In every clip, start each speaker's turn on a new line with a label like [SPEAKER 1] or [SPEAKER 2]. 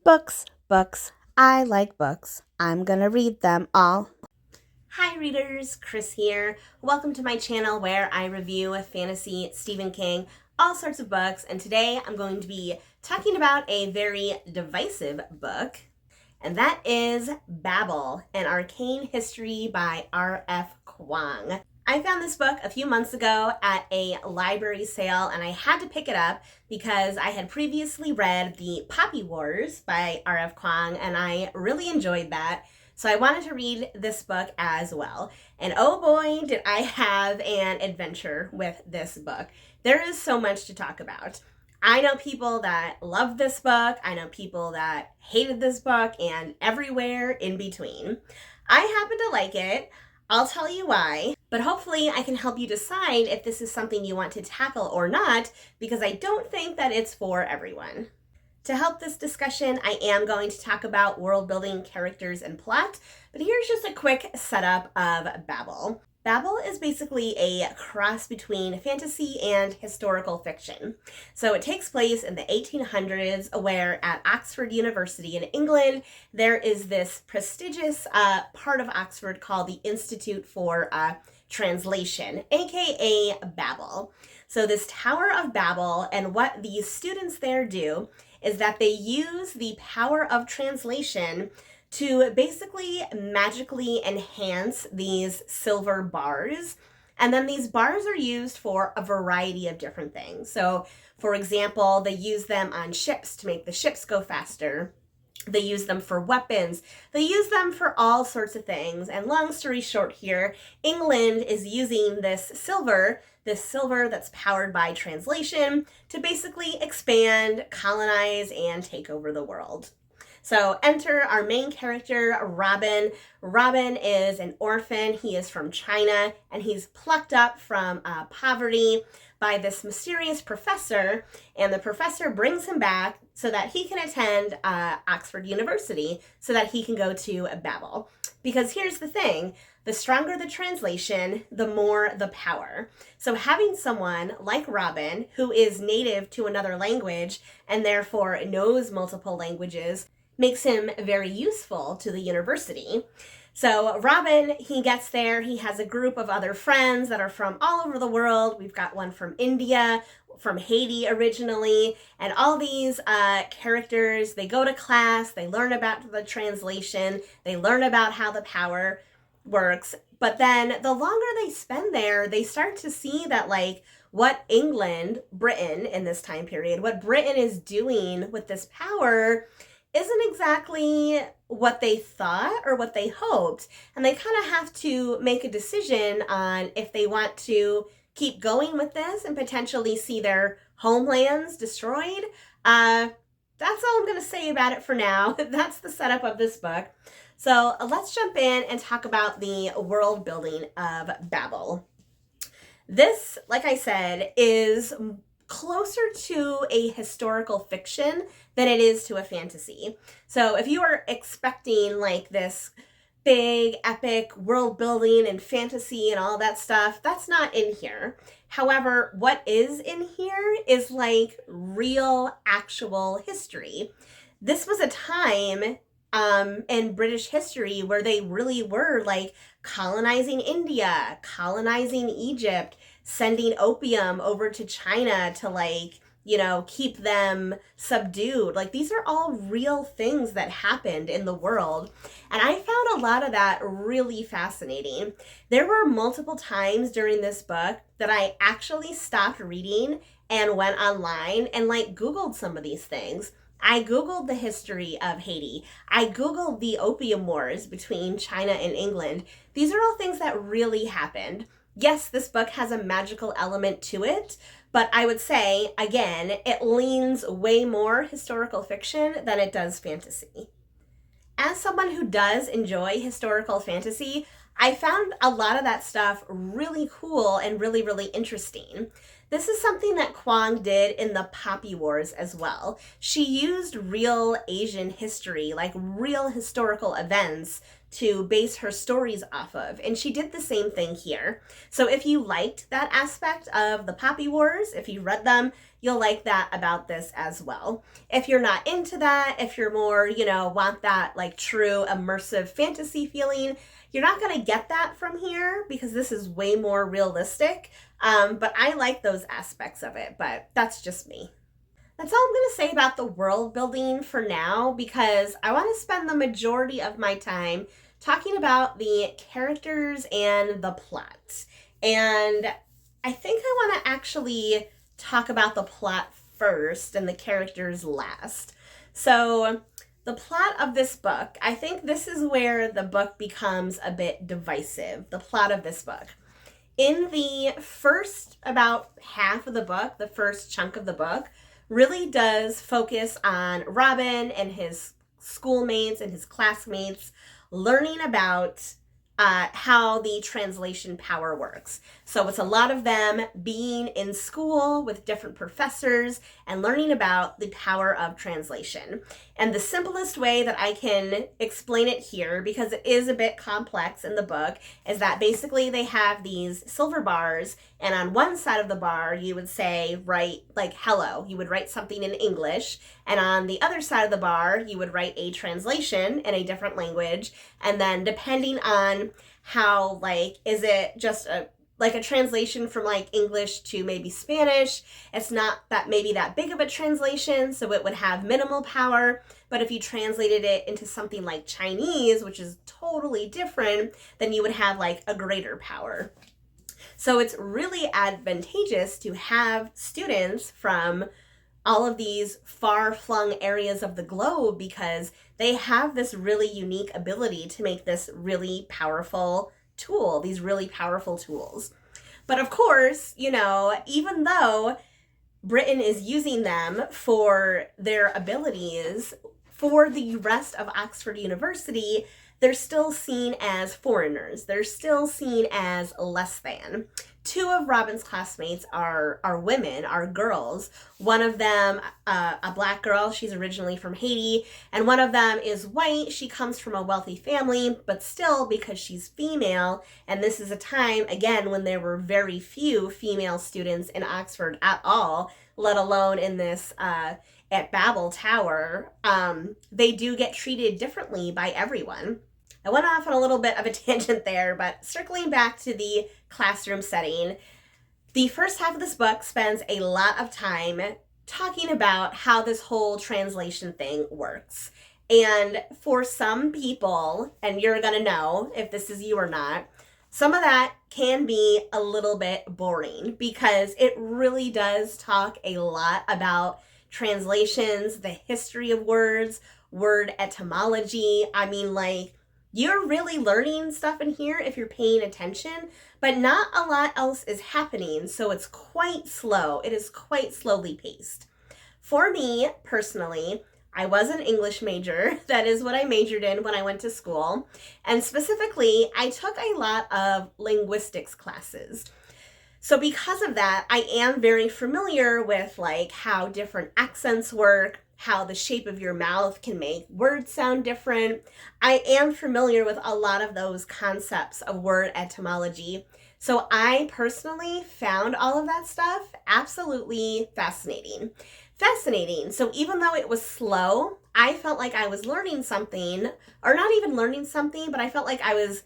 [SPEAKER 1] Books, books. I like books. I'm gonna read them all. Hi readers, Chris here. Welcome to my channel where I review fantasy, Stephen King, all sorts of books, and today I'm going to be talking about a very divisive book, and that is Babel, an Arcane History by R.F. Kuang. I found this book a few months ago at a library sale, and I had to pick it up because I had previously read The Poppy Wars by R.F. Kuang, and I really enjoyed that. So I wanted to read this book as well. And oh boy, did I have an adventure with this book. There is so much to talk about. I know people that love this book, I know people that hated this book, and everywhere in between. I happen to like it. I'll tell you why, but hopefully I can help you decide if this is something you want to tackle or not, because I don't think that it's for everyone. To help this discussion, I am going to talk about world building, characters, and plot, but here's just a quick setup of Babel. Babel is basically a cross between fantasy and historical fiction. So it takes place in the 1800s, where at Oxford University in England, there is this prestigious part of Oxford called the Institute for Translation, aka Babel. So this Tower of Babel, and what these students there do is that they use the power of translation to basically magically enhance these silver bars. And then these bars are used for a variety of different things. So, for example, they use them on ships to make the ships go faster. They use them for weapons. They use them for all sorts of things. And long story short here, England is using this silver that's powered by translation to basically expand, colonize, and take over the world. So enter our main character, Robin. Robin is an orphan. He is from China, and he's plucked up from poverty by this mysterious professor, and the professor brings him back so that he can attend Oxford University, so that he can go to Babel. Because here's the thing, the stronger the translation, the more the power. So having someone like Robin, who is native to another language and therefore knows multiple languages, makes him very useful to the university. So Robin, he gets there, he has a group of other friends that are from all over the world. We've got one from India, from Haiti originally, and all these characters, they go to class, they learn about the translation, they learn about how the power works. But then the longer they spend there, they start to see that what England, Britain in this time period, what Britain is doing with this power isn't exactly what they thought or what they hoped. And they kind of have to make a decision on if they want to keep going with this and potentially see their homelands destroyed. That's all I'm going to say about it for now. That's the setup of this book. So let's jump in and talk about the world building of Babel. This, like I said, is closer to a historical fiction than it is to a fantasy. So if you are expecting this big epic world building and fantasy and all that stuff, that's not in here. However, what is in here is real actual history. This was a time in British history where they really were colonizing India, colonizing Egypt, sending opium over to China to keep them subdued. These are all real things that happened in the world. And I found a lot of that really fascinating. There were multiple times during this book that I actually stopped reading and went online and Googled some of these things. I Googled the history of Haiti. I Googled the opium wars between China and England. These are all things that really happened. Yes, this book has a magical element to it, but I would say, again, it leans way more historical fiction than it does fantasy. As someone who does enjoy historical fantasy, I found a lot of that stuff really cool and really, really interesting. This is something that Kuang did in the Poppy Wars as well. She used real Asian history, real historical events, to base her stories off of. And she did the same thing here. So if you liked that aspect of the Poppy Wars, if you read them, you'll like that about this as well. If you're not into that, if you're more, want that like true immersive fantasy feeling, you're not going to get that from here because this is way more realistic. But I like those aspects of it, but that's just me. That's all I'm going to say about the world building for now, because I want to spend the majority of my time talking about the characters and the plot. And I think I want to actually talk about the plot first and the characters last. So the plot of this book, I think this is where the book becomes a bit divisive, the plot of this book. In the first about half of the book, the first chunk of the book, really does focus on Robin and his schoolmates and his classmates learning about how the translation power works. So it's a lot of them being in school with different professors and learning about the power of translation. And the simplest way that I can explain it here, because it is a bit complex in the book, is that basically they have these silver bars, and on one side of the bar you would say, write like hello, you would write something in English, and on the other side of the bar you would write a translation in a different language. And then depending on how, like, is it just a translation from like English to maybe Spanish, it's not that maybe that big of a translation, so it would have minimal power. But if you translated it into something like Chinese, which is totally different, then you would have like a greater power. So it's really advantageous to have students from all of these far-flung areas of the globe, because they have this really unique ability to make this really powerful tool, these really powerful tools. But of course, even though Britain is using them for their abilities, for the rest of Oxford University, they're still seen as foreigners. They're still seen as less than. Two of Robin's classmates are women, are girls. One of them, a black girl, she's originally from Haiti, and one of them is white. She comes from a wealthy family, but still, because she's female, and this is a time, again, when there were very few female students in Oxford at all, let alone in this at Babel Tower, they do get treated differently by everyone. I went off on a little bit of a tangent there, but circling back to the classroom setting, the first half of this book spends a lot of time talking about how this whole translation thing works. And for some people, and you're going to know if this is you or not, some of that can be a little bit boring, because it really does talk a lot about translations, the history of words, word etymology. I mean, like, you're really learning stuff in here if you're paying attention, but not a lot else is happening, so it's quite slow. It is quite slowly paced. For me, personally, I was an English major. That is what I majored in when I went to school. And specifically, I took a lot of linguistics classes. So because of that, I am very familiar with like how different accents work, how the shape of your mouth can make words sound different. I am familiar with a lot of those concepts of word etymology. So I personally found all of that stuff absolutely fascinating. So even though it was slow, I felt like I was learning something, or not even learning something, but I felt like I was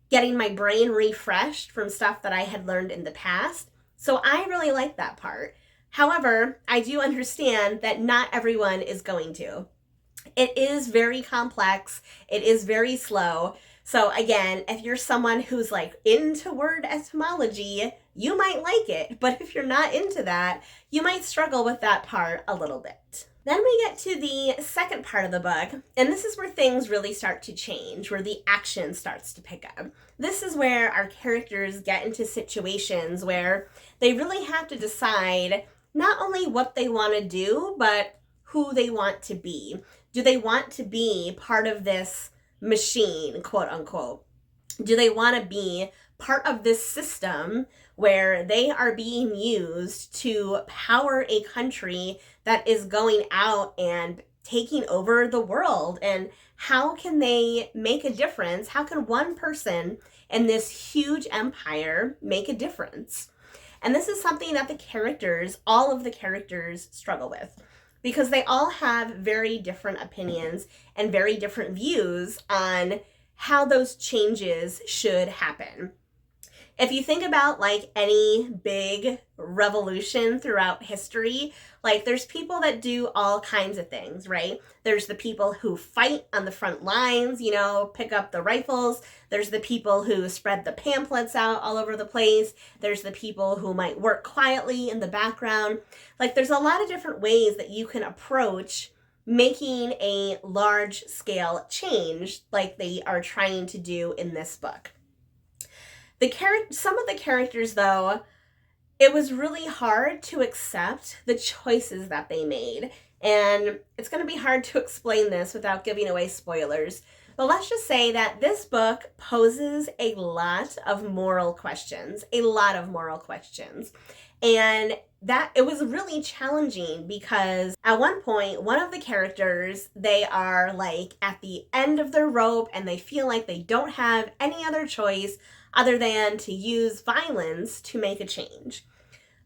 [SPEAKER 1] getting my brain refreshed from stuff that I had learned in the past. So I really like that part. However, I do understand that not everyone is going to. It is very complex. It is very slow. So again, if you're someone who's like into word etymology, you might like it. But if you're not into that, you might struggle with that part a little bit. Then we get to the second part of the book, and this is where things really start to change, where the action starts to pick up. This is where our characters get into situations where they really have to decide not only what they want to do, but who they want to be. Do they want to be part of this machine, quote unquote? Do they want to be part of this system where they are being used to power a country that is going out and taking over the world, and how can they make a difference? How can one person in this huge empire make a difference? And this is something that the characters, all of the characters, struggle with, because they all have very different opinions and very different views on how those changes should happen. If you think about like any big revolution throughout history, like there's people that do all kinds of things, right? There's the people who fight on the front lines, you know, pick up the rifles. There's the people who spread the pamphlets out all over the place. There's the people who might work quietly in the background. Like there's a lot of different ways that you can approach making a large scale change like they are trying to do in this book. Some of the characters, though, it was really hard to accept the choices that they made. And it's going to be hard to explain this without giving away spoilers. But let's just say that this book poses a lot of moral questions, And that it was really challenging because at one point, one of the characters, they are like at the end of their rope and they feel like they don't have any other choice other than to use violence to make a change.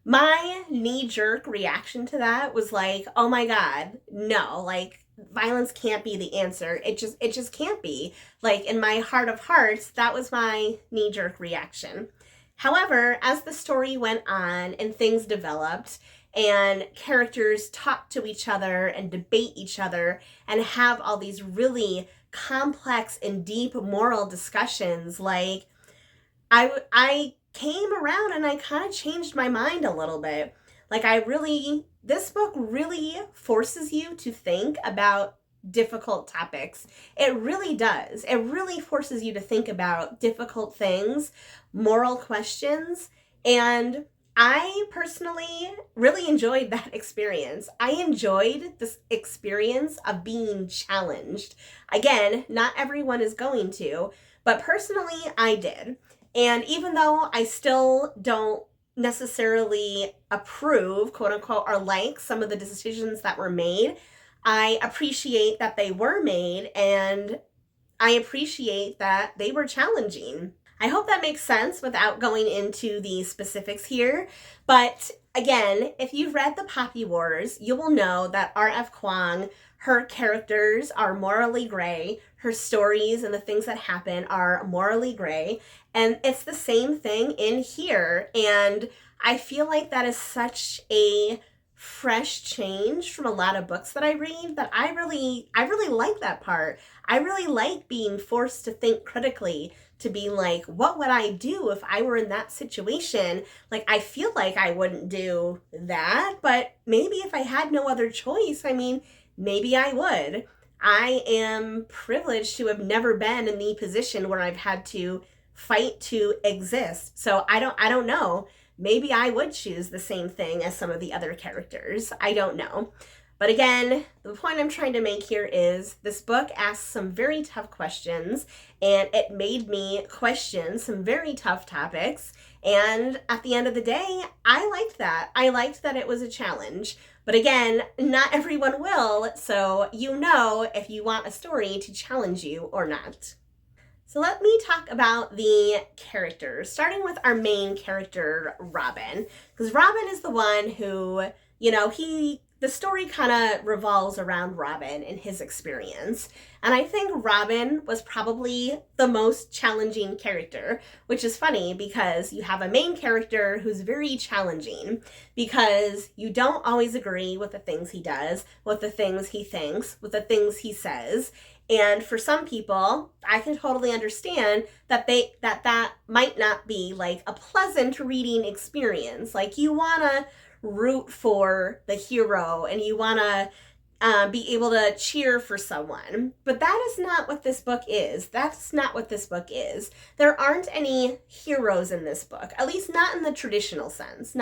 [SPEAKER 1] My knee-jerk reaction to that was like, oh my God, no, like violence can't be the answer. It just can't be. Like in my heart of hearts, that was my knee-jerk reaction. However, as the story went on and things developed and characters talk to each other and debate each other and have all these really complex and deep moral discussions, like I came around and I kind of changed my mind a little bit. Like this book really forces you to think about difficult topics. It really does. It really forces you to think about difficult things, moral questions, and I personally really enjoyed that experience. I enjoyed this experience of being challenged. Again, not everyone is going to, but personally I did. And even though I still don't necessarily approve, quote unquote, or like some of the decisions that were made, I appreciate that they were made and I appreciate that they were challenging. I hope that makes sense without going into the specifics here. But again, if you've read The Poppy Wars, you will know that R.F. Kuang, her characters are morally gray. Her stories and the things that happen are morally gray. And it's the same thing in here. And I feel like that is such a fresh change from a lot of books that I read that I really like that part. I really like being forced to think critically, to be like, what would I do if I were in that situation? Like, I feel like I wouldn't do that, but maybe if I had no other choice, I mean, maybe I would. I am privileged to have never been in the position where I've had to fight to exist. So I don't know. Maybe I would choose the same thing as some of the other characters. I don't know. But again, the point I'm trying to make here is this book asks some very tough questions, and it made me question some very tough topics. And at the end of the day, I liked that. I liked that it was a challenge. But again, not everyone will, so you know if you want a story to challenge you or not. So let me talk about the characters, starting with our main character, Robin. Because Robin is the one who, the story kind of revolves around Robin and his experience. And I think Robin was probably the most challenging character, which is funny because you have a main character who's very challenging because you don't always agree with the things he does, with the things he thinks, with the things he says. And for some people, I can totally understand that that might not be like a pleasant reading experience. Like you want to root for the hero and you want to be able to cheer for someone. But that is not what this book is. That's not what this book is. There aren't any heroes in this book, at least not in the traditional sense,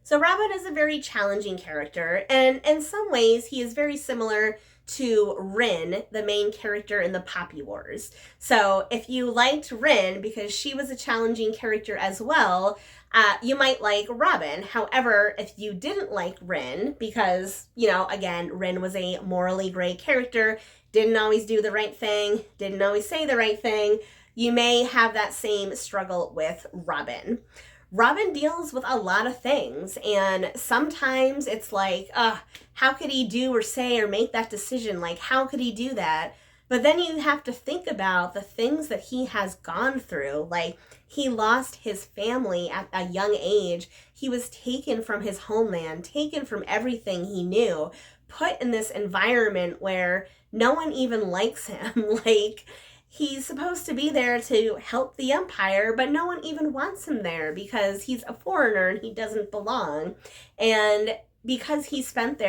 [SPEAKER 1] So Robin is a very challenging character, and in some ways he is very similar to Rin, the main character in the Poppy Wars. So if you liked Rin because she was a challenging character as well, You might like Robin. However, if you didn't like Rin, because, again, Rin was a morally gray character, didn't always do the right thing, didn't always say the right thing, you may have that same struggle with Robin. Robin deals with a lot of things, and sometimes it's like, how could he do or say or make that decision? Like, how could he do that? But then you have to think about the things that he has gone through. Like, he lost his family at a young age. He was taken from his homeland, taken from everything he knew, put in this environment where no one even likes him. Like, he's supposed to be there to help the empire, but no one even wants him there because he's a foreigner and he doesn't belong. And because he spends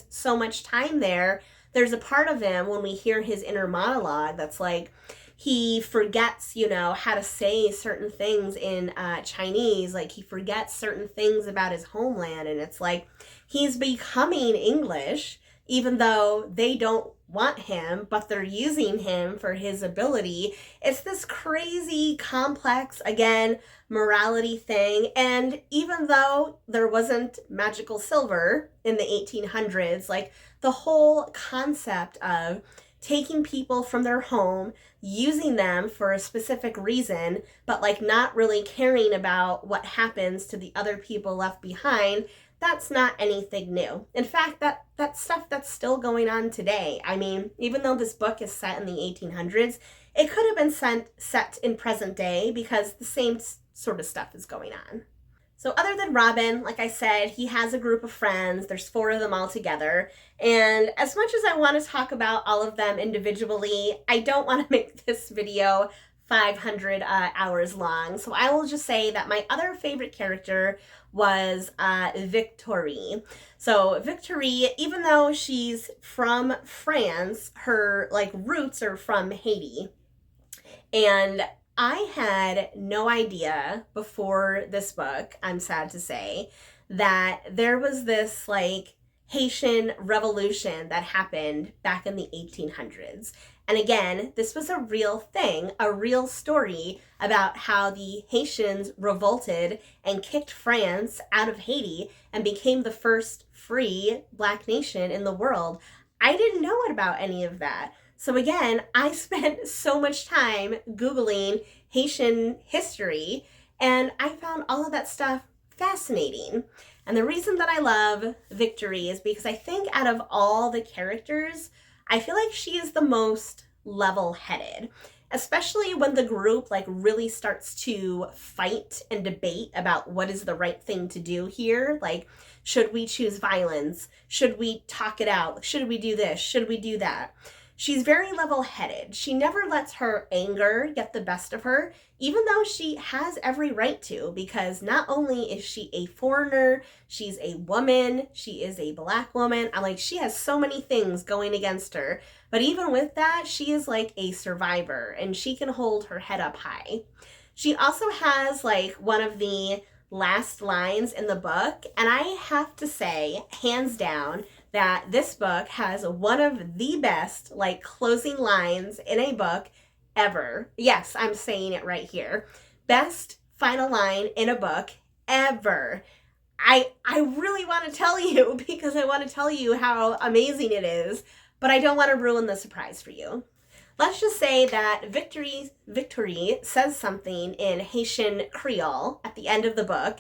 [SPEAKER 1] so much time there, there's a part of him when we hear his inner monologue that's like, he forgets, how to say certain things in Chinese. Like, he forgets certain things about his homeland. And it's like, he's becoming English, even though they don't want him, but they're using him for his ability. It's this crazy, complex, again, morality thing. And even though there wasn't magical silver in the 1800s, like, the whole concept of taking people from their home, using them for a specific reason, but like not really caring about what happens to the other people left behind, that's not anything new. In fact, that stuff that's still going on today. I mean, even though this book is set in the 1800s, it could have been set in present day because the same sort of stuff is going on. So other than Robin, like I said, he has a group of friends. There's 4 of them all together. And as much as I want to talk about all of them individually, I don't want to make this video 500 hours long. So I will just say that my other favorite character was Victoire. So Victoire, even though she's from France, her roots are from Haiti. And I had no idea before this book, I'm sad to say, that there was this Haitian revolution that happened back in the 1800s. And again, this was a real thing, a real story about how the Haitians revolted and kicked France out of Haiti and became the first free Black nation in the world. I didn't know about any of that. So again, I spent so much time Googling Haitian history, and I found all of that stuff fascinating. And the reason that I love Victoire is because I think out of all the characters, I feel like she is the most level-headed, especially when the group really starts to fight and debate about what is the right thing to do here. Like, should we choose violence? Should we talk it out? Should we do this? Should we do that? She's very level-headed. She never lets her anger get the best of her, even though she has every right to, because not only is she a foreigner, she's a woman, she is a Black woman. She has so many things going against her. But even with that, she is a survivor, and she can hold her head up high. She also has one of the last lines in the book, and I have to say, hands down, that this book has one of the best closing lines in a book ever. Yes, I'm saying it right here. Best final line in a book ever. I really want to tell you because I want to tell you how amazing it is, but I don't want to ruin the surprise for you. Let's just say that Victoire says something in Haitian Creole at the end of the book,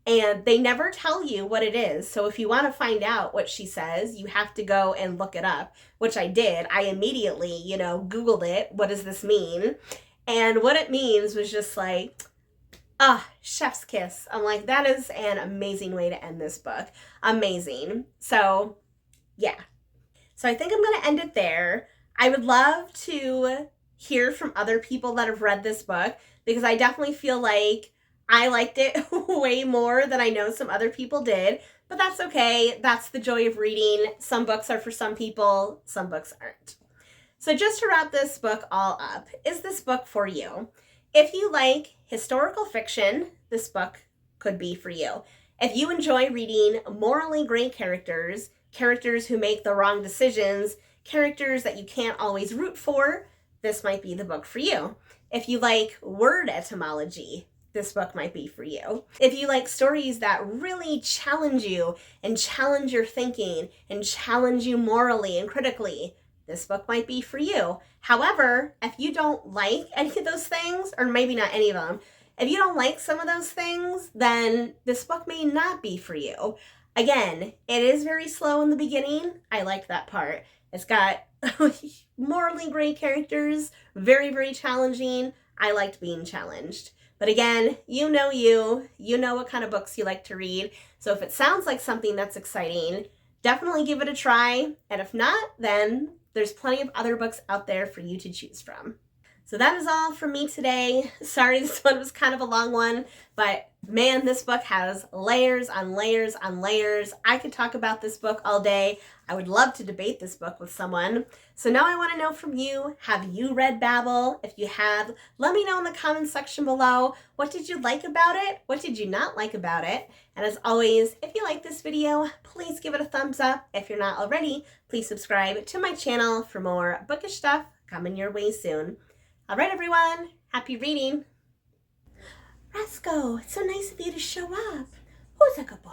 [SPEAKER 1] and they never tell you what it is. So if you want to find out what she says, you have to go and look it up, which I did. I immediately, Googled it. What does this mean? And what it means was just chef's kiss. I'm like, that is an amazing way to end this book. Amazing. So, yeah. So I think I'm going to end it there. I would love to hear from other people that have read this book because I definitely feel like I liked it way more than I know some other people did, but that's okay. That's the joy of reading. Some books are for some people, some books aren't. So just to wrap this book all up, is this book for you? If you like historical fiction, this book could be for you. If you enjoy reading morally gray characters, characters who make the wrong decisions, characters that you can't always root for, this might be the book for you. If you like word etymology, this book might be for you. If you like stories that really challenge you and challenge your thinking and challenge you morally and critically, this book might be for you. However, if you don't like any of those things, or maybe not any of them, if you don't like some of those things, then this book may not be for you. Again, it is very slow in the beginning. I liked that part. It's got morally gray characters, very, very challenging. I liked being challenged. But again, you know what kind of books you like to read. So if it sounds like something that's exciting, definitely give it a try. And if not, then there's plenty of other books out there for you to choose from. So that is all from me today. Sorry, this one was kind of a long one, but man, this book has layers on layers on layers. I could talk about this book all day. I would love to debate this book with someone. So now I want to know from you, have you read Babel? If you have, let me know in the comments section below. What did you like about it? What did you not like about it? And as always, if you like this video, please give it a thumbs up. If you're not already, please subscribe to my channel for more bookish stuff coming your way soon. All right, everyone, happy reading. Roscoe, it's so nice of you to show up. Who's a good boy?